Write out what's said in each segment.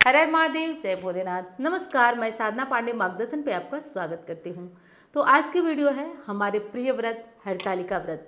हर हर महादेव, जय भोलेनाथ। नमस्कार, मैं साधना पांडे मार्गदर्शन पे आपका स्वागत करती हूँ। तो आज की वीडियो है हमारे प्रिय व्रत हरतालिका व्रत।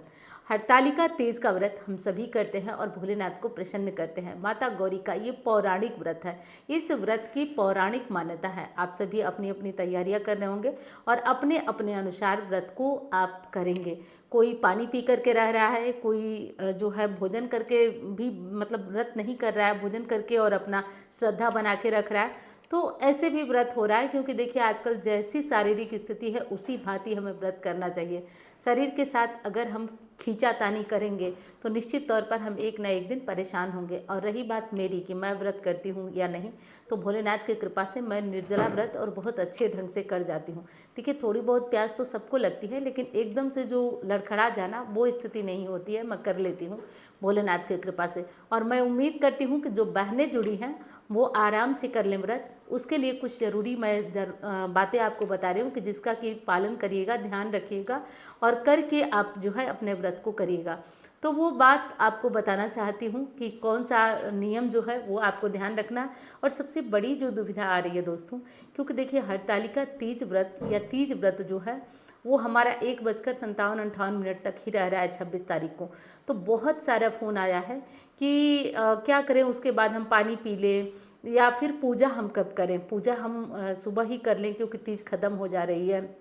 हरतालिका तीज का व्रत हम सभी करते हैं और भोलेनाथ को प्रसन्न करते हैं। माता गौरी का ये पौराणिक व्रत है। इस व्रत की पौराणिक मान्यता है। आप सभी अपनी अपनी तैयारियां कर रहे होंगे और अपने अपने अनुसार व्रत को आप करेंगे। कोई पानी पी करके रह रहा है, कोई जो है भोजन करके भी मतलब व्रत नहीं कर रहा है, भोजन करके और अपना श्रद्धा बना के रख रहा है। तो ऐसे भी व्रत हो रहा है, क्योंकि देखिए आजकल जैसी शारीरिक स्थिति है उसी भांति हमें व्रत करना चाहिए। शरीर के साथ अगर हम खींचातानी करेंगे तो निश्चित तौर पर हम एक ना एक दिन परेशान होंगे। और रही बात मेरी कि मैं व्रत करती हूँ या नहीं, तो भोलेनाथ की कृपा से मैं निर्जला व्रत और बहुत अच्छे ढंग से कर जाती हूँ। देखिए थोड़ी बहुत प्यास तो सबको लगती है, लेकिन एकदम से जो लड़खड़ा जाना वो स्थिति नहीं होती है। मैं कर लेती हूँ भोलेनाथ की कृपा से। और मैं उम्मीद करती हूँ कि जो बहनें जुड़ी हैं वो आराम से कर लें व्रत। उसके लिए कुछ ज़रूरी मैं बातें आपको बता रही हूँ कि जिसका कि पालन करिएगा, ध्यान रखिएगा और करके आप जो है अपने व्रत को करिएगा। तो वो बात आपको बताना चाहती हूँ कि कौन सा नियम जो है वो आपको ध्यान रखना है। और सबसे बड़ी जो दुविधा आ रही है दोस्तों, क्योंकि देखिए हरतालिका तीज व्रत या तीज व्रत जो है वो हमारा 1:57-58 तक ही रह रहा है 26 तारीख को। तो बहुत सारा फ़ोन आया है कि क्या करें, उसके बाद हम पानी पी लें या फिर पूजा हम कब करें। पूजा हम सुबह ही कर लें क्योंकि तीज ख़त्म हो जा रही है,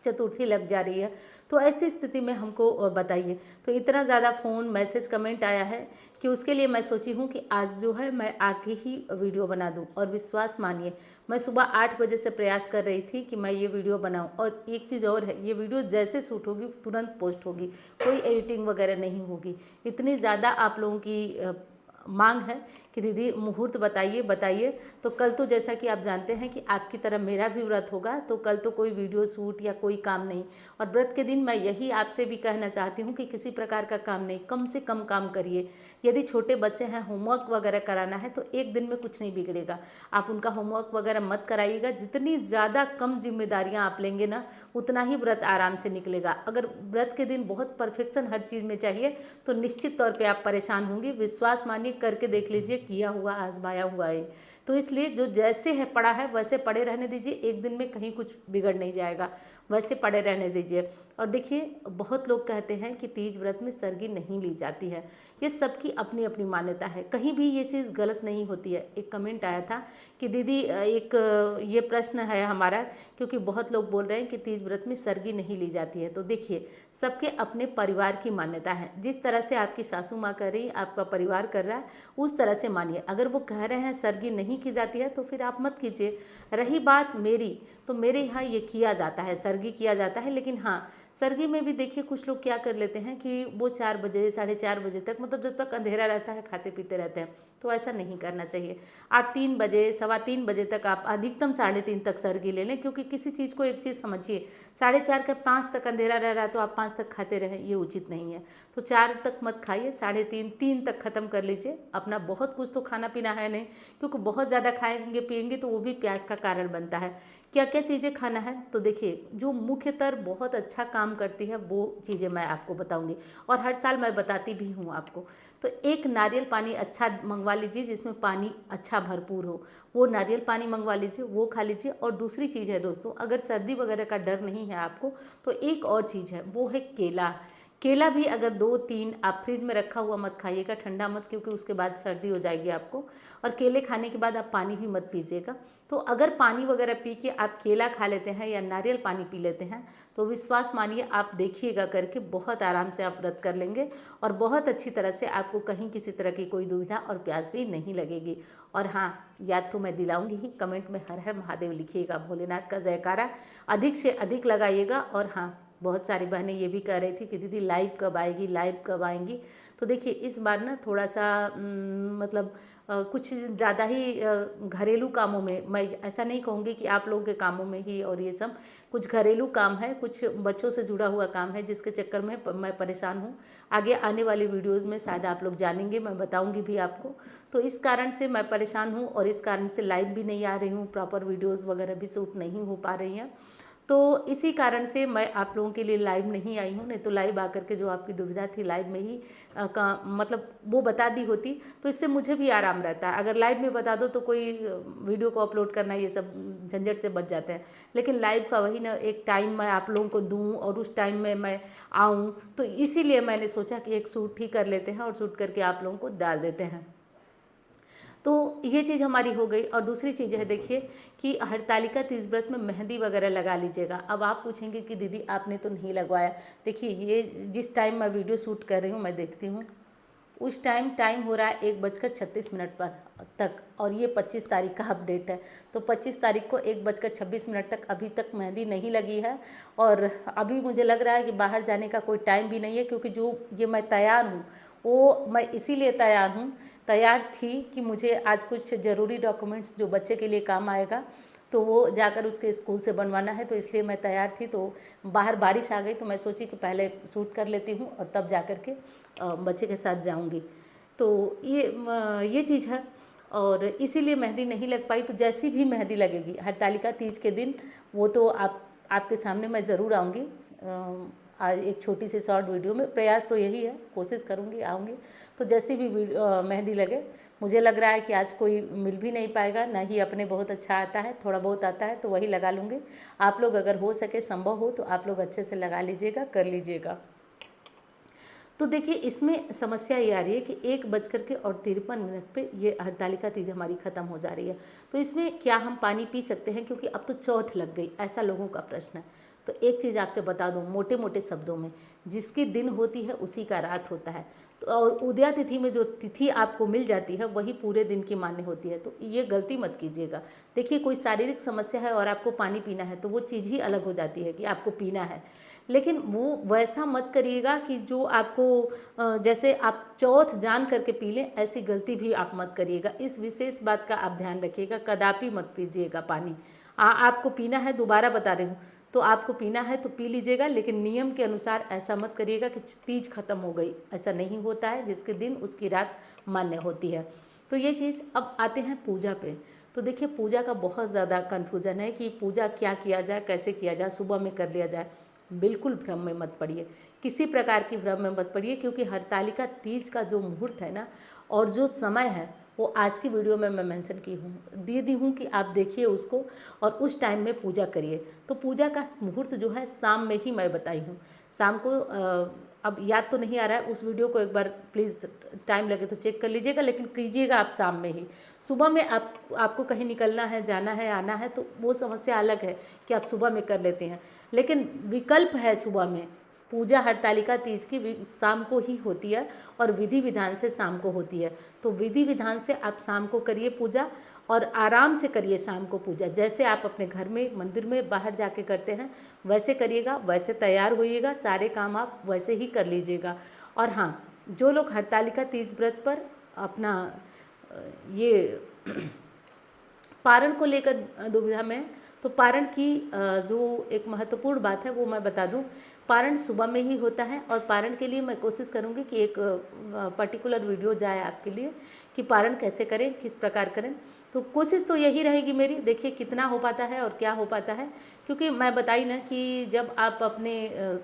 चतुर्थी लग जा रही है। तो ऐसी स्थिति में हमको बताइए। तो इतना ज़्यादा फ़ोन मैसेज कमेंट आया है कि उसके लिए मैं सोची हूँ कि आज जो है मैं आके ही वीडियो बना दूँ। और विश्वास मानिए, मैं सुबह 8 बजे से प्रयास कर रही थी कि मैं ये वीडियो बनाऊँ। और एक चीज़ और है, ये वीडियो जैसे शूट होगी तुरंत पोस्ट होगी, कोई एडिटिंग वगैरह नहीं होगी। इतनी ज़्यादा आप लोगों की मांग है कि दीदी मुहूर्त बताइए बताइए। तो कल तो जैसा कि आप जानते हैं कि आपकी तरह मेरा भी व्रत होगा, तो कल तो कोई वीडियो शूट या कोई काम नहीं। और व्रत के दिन मैं यही आपसे भी कहना चाहती हूँ कि किसी प्रकार का काम नहीं, कम से कम काम करिए। यदि छोटे बच्चे हैं, होमवर्क वगैरह कराना है तो एक दिन में कुछ नहीं बिगड़ेगा। आप उनका होमवर्क वगैरह मत कराइएगा। जितनी ज़्यादा कम जिम्मेदारियाँ आप लेंगे ना, उतना ही व्रत आराम से निकलेगा। अगर व्रत के दिन बहुत परफेक्शन हर चीज़ में चाहिए तो निश्चित तौर पे आप परेशान होंगे। विश्वास मानिए, करके देख लीजिए, किया हुआ आजमाया हुआ है। तो इसलिए जो जैसे है पड़ा है वैसे पड़े रहने दीजिए। एक दिन में कहीं कुछ बिगड़ नहीं जाएगा, वैसे पड़े रहने दीजिए। और देखिए बहुत लोग कहते हैं कि तीज व्रत में सरगी नहीं ली जाती है। ये सबकी अपनी अपनी मान्यता है, कहीं भी ये चीज़ गलत नहीं होती है। एक कमेंट आया था कि दीदी ये प्रश्न है हमारा, क्योंकि बहुत लोग बोल रहे हैं कि तीज व्रत में सरगी नहीं ली जाती है। तो देखिए सबके अपने परिवार की मान्यता है। जिस तरह से आपकी सासू माँ कर रही, आपका परिवार कर रहा है, उस तरह से मानिए। अगर वो कह रहे हैं सरगी नहीं की जाती है तो फिर आप मत कीजिए। रही बात मेरी, तो मेरे यहाँ ये किया जाता है, सरगी किया जाता है। लेकिन हाँ, सरगी में भी देखिए कुछ लोग क्या कर लेते हैं कि वो 4 बजे 4:30 बजे तक, मतलब जब तक अंधेरा रहता है खाते पीते रहते हैं। तो ऐसा नहीं करना चाहिए। आप 3 बजे 3:15 बजे तक, आप अधिकतम 3:30 तक सरगी ले लें। क्योंकि किसी चीज़ को एक चीज़ समझिए, 4:30 का 5 तक अंधेरा रह रहा है तो आप 5 तक खाते रहें, ये उचित नहीं है। तो 4 तक मत खाइए, 3:30 3 तक ख़त्म कर लीजिए अपना। बहुत कुछ तो खाना पीना है नहीं, क्योंकि बहुत ज़्यादा खाएंगे पिएंगे तो वो भी प्यास का कारण बनता है। क्या क्या चीज़ें खाना है, तो देखिए जो मुख्यतर बहुत अच्छा काम करती है वो चीज़ें मैं आपको बताऊंगी। और हर साल मैं बताती भी हूँ आपको। तो एक नारियल पानी अच्छा मंगवा लीजिए जिसमें पानी अच्छा भरपूर हो, वो नारियल पानी मंगवा लीजिए, वो खा लीजिए। और दूसरी चीज़ है दोस्तों, अगर सर्दी वगैरह का डर नहीं है आपको तो एक और चीज़ है, वो है केला। केला भी अगर 2-3 आप फ्रिज में रखा हुआ मत खाइएगा, ठंडा मत, क्योंकि उसके बाद सर्दी हो जाएगी आपको। और केले खाने के बाद आप पानी भी मत पीजिएगा। तो अगर पानी वगैरह पी के आप केला खा लेते हैं या नारियल पानी पी लेते हैं तो विश्वास मानिए, आप देखिएगा करके बहुत आराम से आप व्रत कर लेंगे। और बहुत अच्छी तरह से आपको कहीं किसी तरह की कोई दुविधा और प्यास भी नहीं लगेगी। और हाँ, याद तो मैं दिलाऊंगी ही, कमेंट में हर हर महादेव लिखिएगा, भोलेनाथ का जयकारा अधिक से अधिक लगाइएगा। और हाँ, बहुत सारी बहनें ये भी कह रही थी कि दीदी लाइव कब आएगी, लाइव कब आएंगी। तो देखिए इस बार ना थोड़ा सा मतलब कुछ ज़्यादा ही घरेलू कामों में, मैं ऐसा नहीं कहूँगी कि आप लोगों के कामों में ही, और ये सब कुछ घरेलू काम है, कुछ बच्चों से जुड़ा हुआ काम है जिसके चक्कर में मैं परेशान हूँ। आगे आने वाली वीडियोज़ में शायद आप लोग जानेंगे, मैं बताऊँगी भी आपको। तो इस कारण से मैं परेशान हूँ और इस कारण से लाइव भी नहीं आ रही हूँ, प्रॉपर वीडियोज़ वगैरह भी शूट नहीं हो पा रही हैं। तो इसी कारण से मैं आप लोगों के लिए लाइव नहीं आई हूँ, नहीं तो लाइव आकर के जो आपकी दुविधा थी लाइव में ही मतलब वो बता दी होती, तो इससे मुझे भी आराम रहता है। अगर लाइव में बता दो तो कोई वीडियो को अपलोड करना ये सब झंझट से बच जाते हैं, लेकिन लाइव का वही ना एक टाइम मैं आप लोगों को दूँ और उस टाइम में मैं आऊँ, तो इसीलिए मैंने सोचा कि एक शूट ही कर लेते हैं और शूट करके आप लोगों को डाल देते हैं। तो ये चीज़ हमारी हो गई। और दूसरी चीज़ है, देखिए कि हरतालिका तीज व्रत में मेहंदी वगैरह लगा लीजिएगा। अब आप पूछेंगे कि दीदी आपने तो नहीं लगवाया। देखिए ये जिस टाइम मैं वीडियो शूट कर रही हूँ मैं देखती हूँ उस टाइम हो रहा है 1:36 पर तक, और ये 25 तारीख का अपडेट है। तो 25 तारीख को 1:26 तक अभी तक मेहंदी नहीं लगी है। और अभी मुझे लग रहा है कि बाहर जाने का कोई टाइम भी नहीं है, क्योंकि जो ये मैं तैयार हूँ वो मैं इसीलिए तैयार थी कि मुझे आज कुछ ज़रूरी डॉक्यूमेंट्स जो बच्चे के लिए काम आएगा तो वो जाकर उसके स्कूल से बनवाना है, तो इसलिए मैं तैयार थी। तो बाहर बारिश आ गई तो मैं सोची कि पहले शूट कर लेती हूँ और तब जा कर के बच्चे के साथ जाऊँगी। तो ये चीज़ है, और इसीलिए मेहंदी नहीं लग पाई। तो जैसी भी मेहंदी लगेगी हरतालिका तीज के दिन, वो तो आपके सामने मैं ज़रूर आऊँगी। आज एक छोटी सी शॉर्ट वीडियो में, प्रयास तो यही है, कोशिश करूँगी आऊँगी। तो जैसी भी मेहंदी लगे, मुझे लग रहा है कि आज कोई मिल भी नहीं पाएगा, ना ही अपने बहुत अच्छा आता है, थोड़ा बहुत आता है तो वही लगा लूँगी। आप लोग अगर हो सके, संभव हो तो आप लोग अच्छे से लगा लीजिएगा, कर लीजिएगा। तो देखिए इसमें समस्या ये आ रही है कि 1:53 पे ये हरतालिका तीज हमारी ख़त्म हो जा रही है। तो इसमें क्या हम पानी पी सकते हैं, क्योंकि अब तो चौथ लग गई, ऐसा लोगों का प्रश्न है। तो एक चीज़ आपसे बता दूं मोटे मोटे शब्दों में, जिसकी दिन होती है उसी का रात होता है। तो और उदया तिथि में जो तिथि आपको मिल जाती है वही पूरे दिन की मान्य होती है। तो ये गलती मत कीजिएगा। देखिए कोई शारीरिक समस्या है और आपको पानी पीना है तो वो चीज़ ही अलग हो जाती है कि आपको पीना है, लेकिन वो वैसा मत करिएगा कि जो आपको जैसे आप चौथ जान करके पी लें, ऐसी गलती भी आप मत करिएगा। इस विशेष बात का आप ध्यान रखिएगा, कदापि मत पीजिएगा पानी। आपको पीना है, दोबारा बता रही हूँ, तो आपको पीना है तो पी लीजिएगा, लेकिन नियम के अनुसार ऐसा मत करिएगा कि तीज खत्म हो गई। ऐसा नहीं होता है, जिसके दिन उसकी रात मान्य होती है। तो ये चीज़। अब आते हैं पूजा पे। तो देखिए पूजा का बहुत ज़्यादा कन्फ्यूज़न है कि पूजा क्या किया जाए, कैसे किया जाए, सुबह में कर लिया जाए। बिल्कुल भ्रम में मत पड़िए, किसी प्रकार की भ्रम में मत पड़िए, क्योंकि हरतालिका तीज का जो मुहूर्त है ना, और जो समय है, वो आज की वीडियो में मैं मेंशन की हूँ, दे दी हूँ कि आप देखिए उसको और उस टाइम में पूजा करिए। तो पूजा का मुहूर्त जो है शाम में ही मैं बताई हूँ। शाम को अब याद तो नहीं आ रहा है, उस वीडियो को एक बार प्लीज़ टाइम लगे तो चेक कर लीजिएगा, लेकिन कीजिएगा आप शाम में ही। सुबह में आपको कहीं निकलना है, जाना है, आना है, तो वो समस्या अलग है कि आप सुबह में कर लेते हैं, लेकिन विकल्प है सुबह में। पूजा हरतालिका तीज की शाम को ही होती है और विधि विधान से शाम को होती है। तो विधि विधान से आप शाम को करिए पूजा, और आराम से करिए शाम को पूजा। जैसे आप अपने घर में, मंदिर में, बाहर जाके करते हैं वैसे करिएगा, वैसे तैयार होइएगा, सारे काम आप वैसे ही कर लीजिएगा। और हाँ, जो लोग हरतालिका तीज व्रत पर अपना ये पारण को लेकर दुविधा में, तो पारण की जो एक महत्वपूर्ण बात है वो मैं बता दूं। पारण सुबह में ही होता है, और पारण के लिए मैं कोशिश करूंगी कि एक पर्टिकुलर वीडियो जाए आपके लिए कि पारण कैसे करें, किस प्रकार करें। तो कोशिश तो यही रहेगी मेरी, देखिए कितना हो पाता है और क्या हो पाता है। क्योंकि मैं बताई ना कि जब आप अपने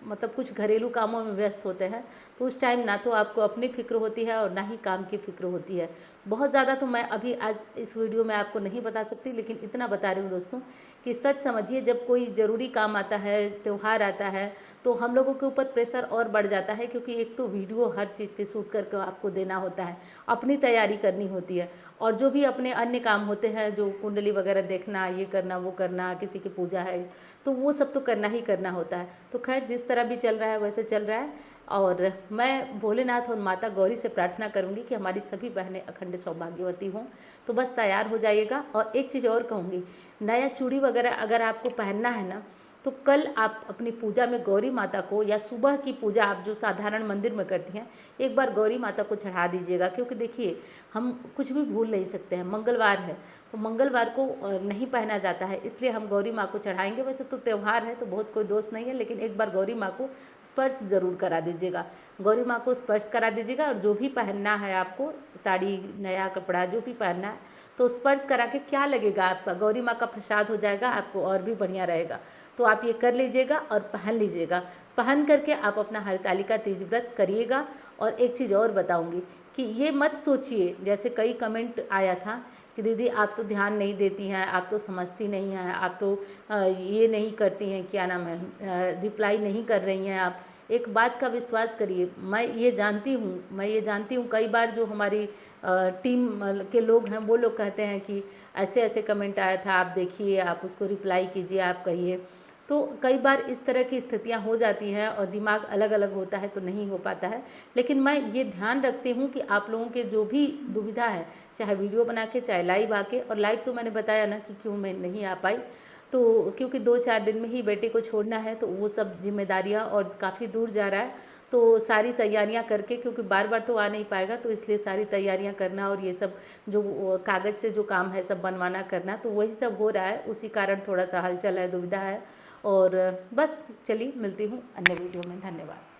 मतलब कुछ घरेलू कामों में व्यस्त होते हैं तो उस टाइम ना तो आपको अपनी फ़िक्र होती है और ना ही काम की फ़िक्र होती है। बहुत ज़्यादा तो मैं अभी आज इस वीडियो में आपको नहीं बता सकती, लेकिन इतना बता रही हूँ दोस्तों कि सच समझिए, जब कोई ज़रूरी काम आता है, त्यौहार आता है, तो हम लोगों के ऊपर प्रेशर और बढ़ जाता है। क्योंकि एक तो वीडियो हर चीज़ के शूट करके आपको देना होता है, अपनी तैयारी करनी होती है, और जो भी अपने अन्य काम होते हैं, जो कुंडली वगैरह देखना, ये करना, वो करना, किसी की पूजा है, तो वो सब तो करना ही करना होता है। तो खैर जिस तरह भी चल रहा है वैसे चल रहा है। और मैं भोलेनाथ और माता गौरी से प्रार्थना करूंगी कि हमारी सभी बहनें अखंड सौभाग्यवती हों। तो बस तैयार हो जाइएगा। और एक चीज़ और कहूँगी, नया चूड़ी वगैरह अगर आपको पहनना है ना, तो कल आप अपनी पूजा में गौरी माता को, या सुबह की पूजा आप जो साधारण मंदिर में करती हैं, एक बार गौरी माता को चढ़ा दीजिएगा। क्योंकि देखिए हम कुछ भी भूल नहीं सकते हैं, मंगलवार है तो मंगलवार को नहीं पहना जाता है, इसलिए हम गौरी माँ को चढ़ाएंगे। वैसे तो त्यौहार है तो बहुत कोई दोष नहीं है, लेकिन एक बार गौरी माँ को स्पर्श ज़रूर करा दीजिएगा। गौरी माँ को स्पर्श करा दीजिएगा, और जो भी पहनना है आपको, साड़ी, नया कपड़ा, जो भी पहनना है, तो स्पर्श करा के क्या लगेगा, आपका गौरी माँ का प्रसाद हो जाएगा, आपको और भी बढ़िया रहेगा। तो आप ये कर लीजिएगा और पहन लीजिएगा। पहन करके आप अपना हरतालिका तीज व्रत करिएगा। और एक चीज़ और बताऊंगी कि ये मत सोचिए, जैसे कई कमेंट आया था कि दीदी आप तो ध्यान नहीं देती हैं, आप तो समझती नहीं हैं, आप तो ये नहीं करती हैं, क्या नाम है, रिप्लाई नहीं कर रही हैं आप। एक बात का विश्वास करिए, मैं ये जानती हूँ कई बार जो हमारी टीम के लोग हैं वो लोग कहते हैं कि ऐसे ऐसे कमेंट आया था, आप देखिए, आप उसको रिप्लाई कीजिए, आप कहिए। तो कई बार इस तरह की स्थितियां हो जाती हैं और दिमाग अलग अलग होता है तो नहीं हो पाता है। लेकिन मैं ये ध्यान रखती हूँ कि आप लोगों के जो भी दुविधा है, चाहे वीडियो बना के चाहे लाइव आके, और लाइव तो मैंने बताया ना कि क्यों मैं नहीं आ पाई, तो क्योंकि 2-4 दिन में ही बेटे को छोड़ना है, तो वो सब जिम्मेदारियाँ और काफ़ी दूर जा रहा है, तो सारी तैयारियां करके, क्योंकि बार बार तो आ नहीं पाएगा, तो इसलिए सारी तैयारियां करना और ये सब जो कागज़ से जो काम है सब बनवाना करना, तो वही सब हो रहा है। उसी कारण थोड़ा सा हलचल है, दुविधा है। और बस चलिए, मिलती हूँ अन्य वीडियो में। धन्यवाद।